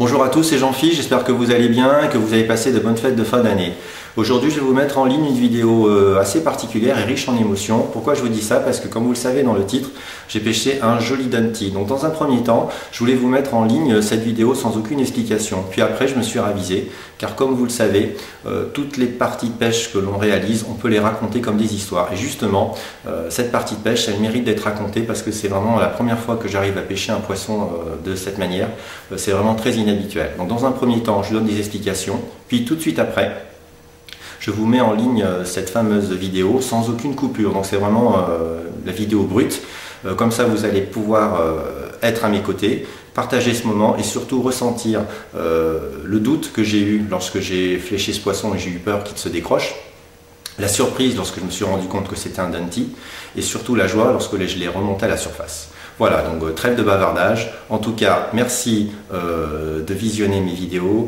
Bonjour à tous, c'est Jean-Philippe, j'espère que vous allez bien et que vous avez passé de bonnes fêtes de fin d'année. Aujourd'hui, je vais vous mettre en ligne une vidéo assez particulière et riche en émotions. Pourquoi je vous dis ça? Parce que comme vous le savez dans le titre, j'ai pêché un joli Dundee. Donc dans un premier temps, je voulais vous mettre en ligne cette vidéo sans aucune explication. Puis après, je me suis ravisé, car comme vous le savez, toutes les parties de pêche que l'on réalise, on peut les raconter comme des histoires. Et justement, cette partie de pêche, elle mérite d'être racontée parce que c'est vraiment la première fois que j'arrive à pêcher un poisson de cette manière. C'est vraiment très inhabituel. Donc dans un premier temps, je donne des explications, puis tout de suite après, je vous mets en ligne cette fameuse vidéo sans aucune coupure. Donc c'est vraiment la vidéo brute. Comme ça, vous allez pouvoir être à mes côtés, partager ce moment et surtout ressentir le doute que j'ai eu lorsque j'ai fléché ce poisson et j'ai eu peur qu'il se décroche. La surprise lorsque je me suis rendu compte que c'était un Dundee et surtout la joie lorsque je l'ai remonté à la surface. Voilà, donc trêve de bavardage. En tout cas, merci de visionner mes vidéos.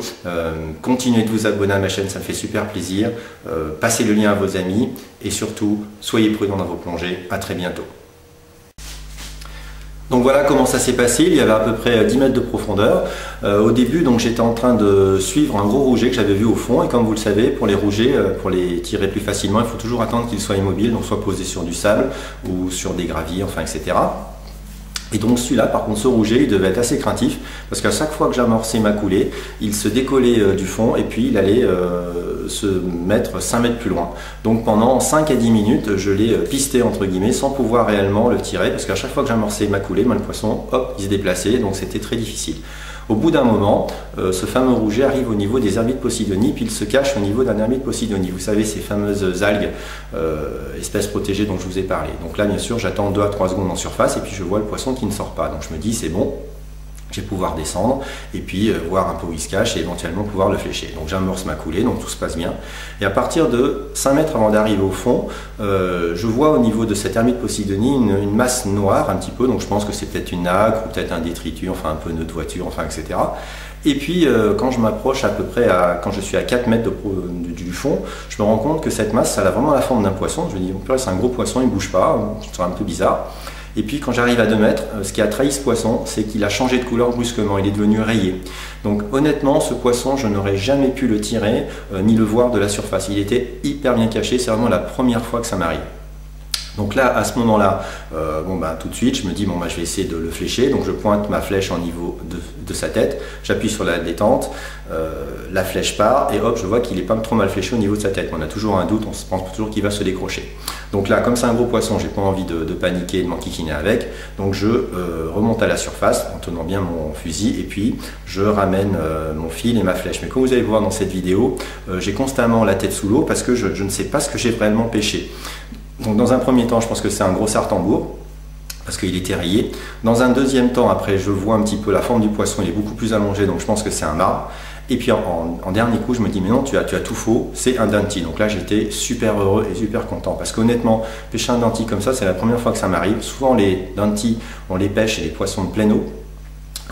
Continuez de vous abonner à ma chaîne, ça me fait super plaisir. Passez le lien à vos amis et surtout, soyez prudents dans vos plongées. À très bientôt. Donc voilà comment ça s'est passé, il y avait à peu près 10 mètres de profondeur. Au début, j'étais en train de suivre un gros rouget que j'avais vu au fond. Et comme vous le savez, pour les rougets, pour les tirer plus facilement, il faut toujours attendre qu'ils soient immobiles, donc soit posés sur du sable ou sur des graviers, enfin etc. Et donc celui-là, par contre, ce rouget, il devait être assez craintif parce qu'à chaque fois que j'amorçais ma coulée, il se décollait du fond et puis il allait se mettre 5 mètres plus loin. Donc pendant 5 à 10 minutes, je l'ai pisté entre guillemets sans pouvoir réellement le tirer parce qu'à chaque fois que j'amorçais ma coulée, le poisson, hop, il se déplaçait, donc c'était très difficile. Au bout d'un moment, ce fameux rouget arrive au niveau des herbiers de Posidonie, puis il se cache au niveau d'un herbier de Posidonie. Vous savez, ces fameuses algues, espèces protégées dont je vous ai parlé. Donc là, bien sûr, j'attends 2 à 3 secondes en surface et puis je vois le poisson qui ne sort pas. Donc je me dis, c'est bon, je vais pouvoir descendre et puis voir un peu où il se cache et éventuellement pouvoir le flécher. Donc j'amorce ma coulée, donc tout se passe bien. Et à partir de 5 mètres avant d'arriver au fond, je vois au niveau de cette hermie de Posidonie une masse noire un petit peu, donc je pense que c'est peut-être une nacre ou peut-être un détritus, enfin un pneu de voiture, enfin etc. Et puis quand je m'approche à peu près, quand je suis à 4 mètres du fond, je me rends compte que cette masse, ça a vraiment la forme d'un poisson. Je me dis, c'est un gros poisson, il ne bouge pas, c'est un peu bizarre. Et puis quand j'arrive à 2 mètres, ce qui a trahi ce poisson, c'est qu'il a changé de couleur brusquement, il est devenu rayé. Donc honnêtement, ce poisson, je n'aurais jamais pu le tirer, ni le voir de la surface. Il était hyper bien caché, c'est vraiment la première fois que ça m'arrive. Donc là, à ce moment-là, tout de suite, je me dis, je vais essayer de le flécher. Donc je pointe ma flèche au niveau de sa tête, j'appuie sur la détente, la flèche part et hop, je vois qu'il n'est pas trop mal fléché au niveau de sa tête. On a toujours un doute, on se pense toujours qu'il va se décrocher. Donc là, comme c'est un gros poisson, j'ai pas envie de paniquer, de m'enquiquiner avec. Donc je remonte à la surface en tenant bien mon fusil et puis je ramène mon fil et ma flèche. Mais comme vous allez voir dans cette vidéo, j'ai constamment la tête sous l'eau parce que je ne sais pas ce que j'ai réellement pêché. Donc dans un premier temps, je pense que c'est un gros sartembour parce qu'il était rayé. Dans un deuxième temps, après, je vois un petit peu la forme du poisson, il est beaucoup plus allongé, donc je pense que c'est un marbre. Et puis en dernier coup, je me dis, mais non, tu as tout faux, c'est un Dundee. Donc là, j'étais super heureux et super content parce qu'honnêtement, pêcher un Dundee comme ça, c'est la première fois que ça m'arrive. Souvent, les Dundee, on les pêche et les poissons de pleine eau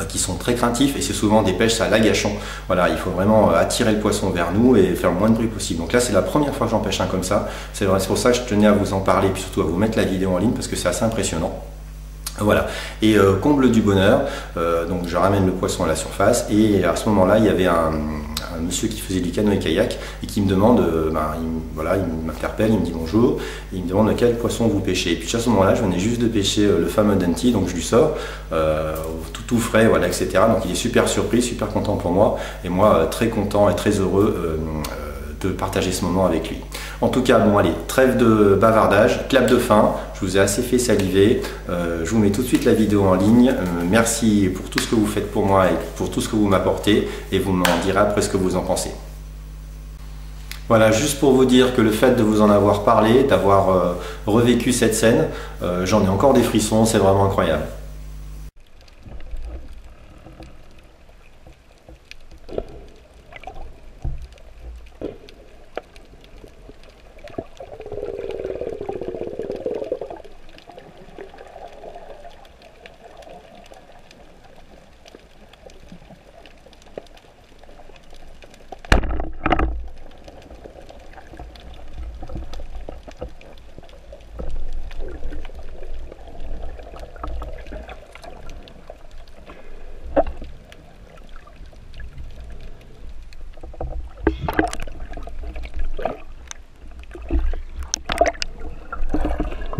qui sont très craintifs et c'est souvent des pêches à l'agachant. Voilà, il faut vraiment attirer le poisson vers nous et faire le moins de bruit possible. Donc là, c'est la première fois que j'en pêche un comme ça. C'est pour ça que je tenais à vous en parler et puis surtout à vous mettre la vidéo en ligne parce que c'est assez impressionnant. Voilà, et comble du bonheur, donc je ramène le poisson à la surface et à ce moment-là, il y avait un monsieur qui faisait du canoë kayak et qui me demande, il m'interpelle, il me dit bonjour, et il me demande quel poisson vous pêchez. Et puis à ce moment-là, je venais juste de pêcher le fameux Dundee, donc je lui sors, tout frais, voilà, etc. Donc il est super surpris, super content pour moi, et moi très content et très heureux de partager ce moment avec lui. En tout cas, bon allez, trêve de bavardage, clap de fin, je vous ai assez fait saliver, je vous mets tout de suite la vidéo en ligne, merci pour tout ce que vous faites pour moi et pour tout ce que vous m'apportez et vous m'en direz après ce que vous en pensez. Voilà, juste pour vous dire que le fait de vous en avoir parlé, d'avoir revécu cette scène, j'en ai encore des frissons, c'est vraiment incroyable.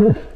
Thank you.